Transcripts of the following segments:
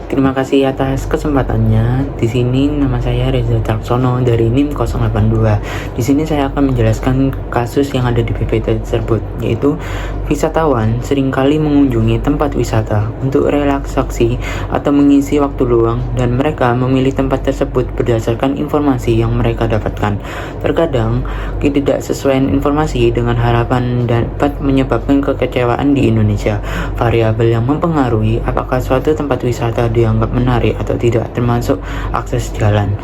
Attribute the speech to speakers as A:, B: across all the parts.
A: Terima kasih atas kesempatannya. Di sini nama saya Reza Traksono dari NIM 082. Di sini saya akan menjelaskan kasus yang ada di PPT tersebut, yaitu wisatawan seringkali mengunjungi tempat wisata untuk relaksasi atau mengisi waktu luang, dan mereka memilih tempat tersebut berdasarkan informasi yang mereka dapatkan. Terkadang, ketidaksesuaian informasi dengan harapan dapat menyebabkan kekecewaan di Indonesia. Variabel yang mempengaruhi apakah suatu tempat wisata dianggap menarik atau tidak termasuk akses jalan,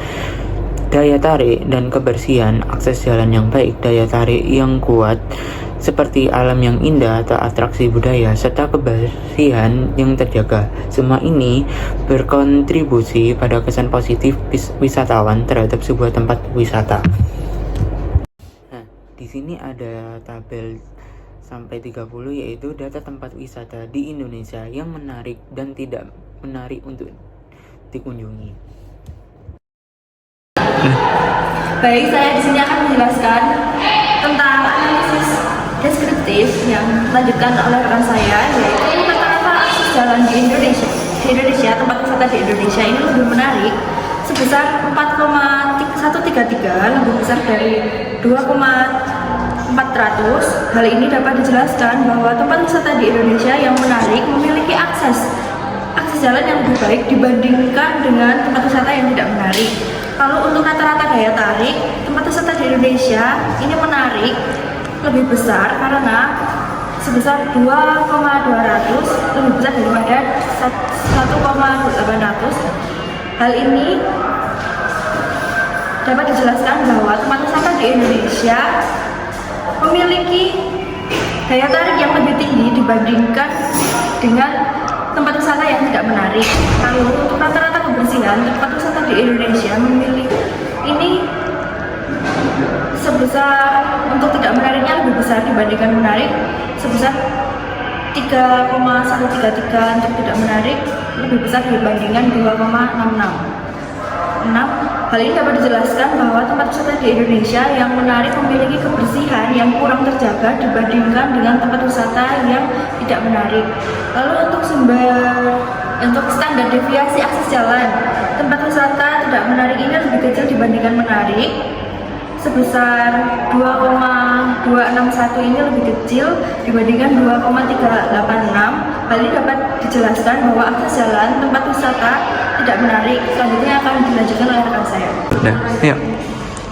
A: daya tarik dan kebersihan. Akses jalan yang baik, daya tarik yang kuat seperti alam yang indah atau atraksi budaya, serta kebersihan yang terjaga. Semua ini berkontribusi pada kesan positif wisatawan terhadap sebuah tempat wisata. Nah, di sini ada tabel sampai 30, yaitu data tempat wisata di Indonesia yang menarik dan tidak menarik untuk dikunjungi.
B: Baik, saya di sini akan menjelaskan tentang analisis deskriptif yang dilanjutkan oleh rekan saya, yaitu rata-rata akses jalan di Indonesia, tempat wisata di Indonesia ini lebih menarik sebesar 4,133, lebih besar dari 2,400. Hal ini dapat dijelaskan bahwa tempat wisata di Indonesia yang menarik memiliki akses jalan yang lebih baik dibandingkan dengan tempat wisata yang tidak menarik. Kalau untuk rata-rata daya tarik, tempat wisata di Indonesia ini menarik lebih besar karena sebesar 2,200, lebih besar daripada 1,800. Hal ini dapat dijelaskan bahwa tempat wisata di Indonesia memiliki daya tarik yang lebih tinggi dibandingkan dengan tempat wisata yang tidak menarik. Lalu untuk rata-rata kebersihan, tempat wisata di Indonesia memiliki ini sebesar, untuk tidak menariknya lebih besar dibandingkan menarik, sebesar 3,133. Untuk tidak menarik lebih besar dibandingkan 2,66. Hal ini dapat dijelaskan bahwa tempat wisata di Indonesia yang menarik memiliki kebersihan yang kurang terjaga dibandingkan dengan tempat wisata yang tidak menarik. Lalu untuk standar deviasi akses jalan, tempat wisata tidak menarik ini lebih kecil dibandingkan menarik, sebesar 2,261. Ini lebih kecil dibandingkan 2,386. Hal ini dapat dijelaskan bahwa akses jalan tempat wisata tidak menarik. Selanjutnya akan dilanjutkan oleh rekan saya.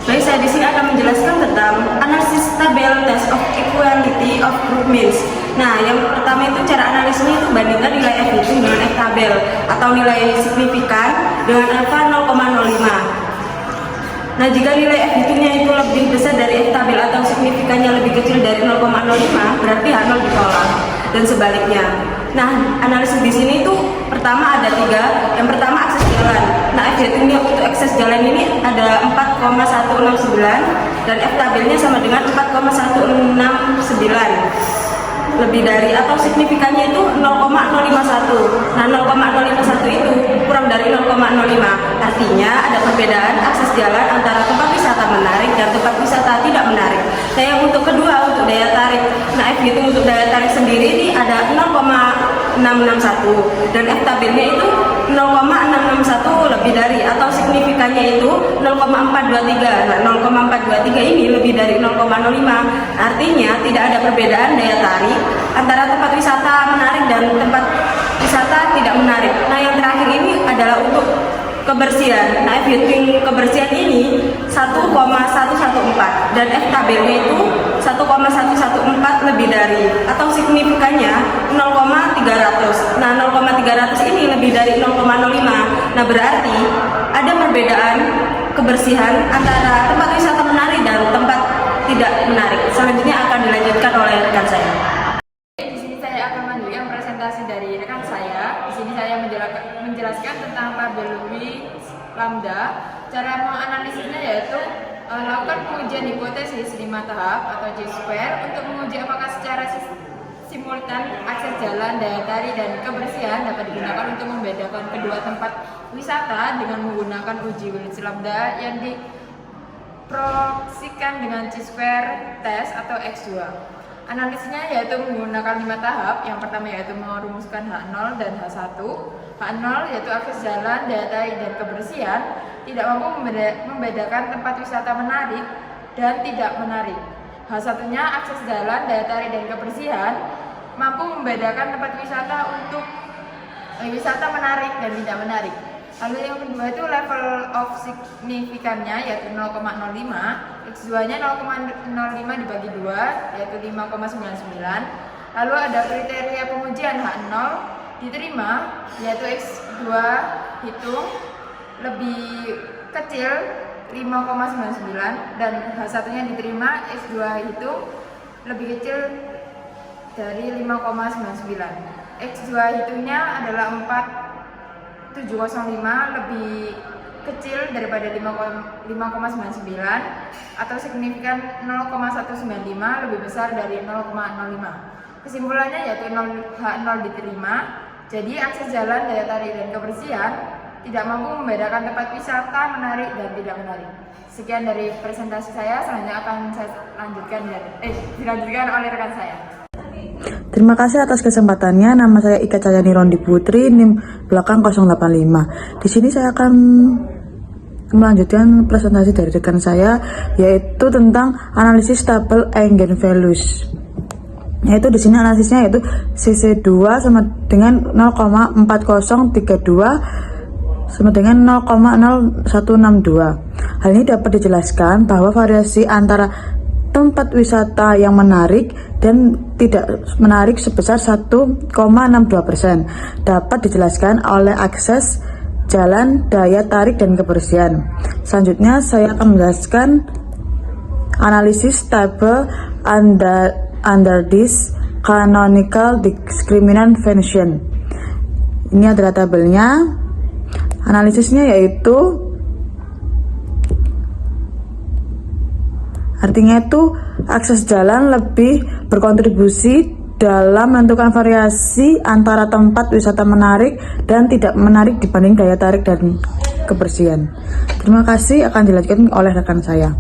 C: Baik, saya di sini akan menjelaskan tentang analisis tabel test of equality of group means. Nah, yang pertama itu cara analisisnya itu bandingkan nilai F itu dengan F tabel atau nilai signifikan dengan alfa 0,05. Nah, jika nilai F itu lebih besar dari F tabel atau signifikannya lebih kecil dari 0,05, berarti H0 ditolak, dan sebaliknya. Nah, analisis di sini itu pertama ada 3. Yang pertama akses jalan. Nah, F ini untuk akses jalan ini ada 4,169 dan F tabelnya sama dengan 4,169, lebih dari atau signifikannya itu 0,051. Nah, 0,051 itu kurang dari 0,05. Artinya ada perbedaan akses jalan antara tempat wisata menarik dan tempat wisata tidak menarik. Nah, yang untuk kedua, untuk daya tarik. Nah, F itu untuk daya tarik sendiri ini ada 0,661 dan F tabelnya itu 0,661 lebih dari atau signifikannya itu 0,423. Nah, 0,423 ini lebih dari 0,05. Artinya tidak ada perbedaan daya tarik antara tempat wisata menarik dan tempat wisata tidak menarik. Nah, yang terakhir ini adalah untuk kebersihan. Nah, F kebersihan ini 1,114 dan F tabelnya itu 1,114 lebih dari atau signifikannya 0,300. Nah, 0,300 ini lebih dari 0,05. Nah, berarti ada perbedaan kebersihan antara tempat wisata menarik dan tempat tidak menarik. Selanjutnya akan dilanjutkan oleh rekan saya.
B: Di sini saya akan melanjutkan presentasi dari rekan saya. Di sini saya menjelaskan tentang tabel Lewis Lambda. Cara menganalisisnya yaitu lakukan pengujian hipotesis 5 tahap atau J-square untuk menguji apakah secara simultan akses jalan, daya tarik, dan kebersihan dapat digunakan untuk membedakan kedua tempat wisata dengan menggunakan uji Lewis Lambda yang diproksikan dengan J-square test atau X2. Analisisnya yaitu menggunakan 5 tahap. Yang pertama yaitu merumuskan H0 dan H1. H0 yaitu akses jalan, daya tarik, dan kebersihan, tidak mampu membedakan tempat wisata menarik dan tidak menarik. H1-nya akses jalan, daya tarik, dan kebersihan, mampu membedakan tempat wisata untuk wisata menarik dan tidak menarik. Lalu yang kedua itu level of signifikannya yaitu 0,05. X2-nya 0,05 dibagi 2 yaitu 5,99. Lalu ada kriteria pengujian H0 diterima yaitu X2 hitung lebih kecil 5,99 dan H1-nya diterima X2 hitung lebih kecil dari 5,99. X2 hitungnya adalah 4,705 lebih kecil daripada 5,99 atau signifikan 0,195 lebih besar dari 0,05. Kesimpulannya yaitu H0 diterima, jadi akses jalan, daya tarik, dan kebersihan tidak mampu membedakan tempat wisata menarik dan tidak menarik. Sekian dari presentasi saya, selanjutnya akan saya dilanjutkan oleh rekan saya.
D: Terima kasih atas kesempatannya. Nama saya Ika Cahyani Rondi Putri, NIM belakang 085. Di sini saya akan melanjutkan presentasi dari rekan saya, yaitu tentang analisis tabel eigenvalues. Yaitu di sini analisisnya yaitu CC2 sama dengan 0,4032 sama dengan 0,0162. Hal ini dapat dijelaskan bahwa variasi antara tempat wisata yang menarik dan tidak menarik sebesar 1,62% dapat dijelaskan oleh akses jalan, daya tarik, dan kebersihan. Selanjutnya saya akan menjelaskan analisis tabel under this canonical discriminant function. Ini adalah tabelnya. Analisisnya yaitu artinya itu akses jalan lebih berkontribusi dalam menentukan variasi antara tempat wisata menarik dan tidak menarik dibanding daya tarik dan kebersihan. Terima kasih, akan dilanjutkan oleh rekan saya.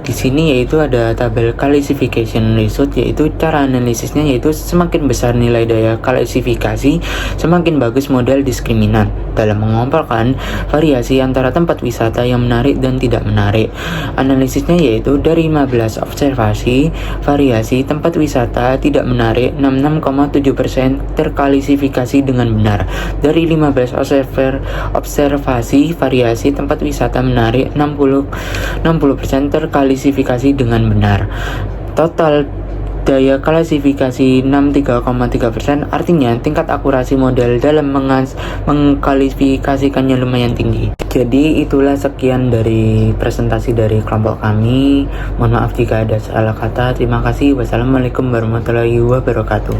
A: Di sini yaitu ada tabel classification result, yaitu cara analisisnya yaitu semakin besar nilai daya klasifikasi, semakin bagus model diskriminan dalam mengumpulkan variasi antara tempat wisata yang menarik dan tidak menarik. Analisisnya yaitu dari 15 observasi, variasi tempat wisata tidak menarik 66,7% terklasifikasi dengan benar. Dari 15 observasi, variasi tempat wisata menarik 60% terklasifikasi dengan benar. Total daya klasifikasi 63,3%, artinya tingkat akurasi model dalam mengklasifikasikannya lumayan tinggi. Jadi itulah sekian dari presentasi dari kelompok kami. Mohon maaf jika ada salah kata. Terima kasih. Wassalamualaikum warahmatullahi wabarakatuh.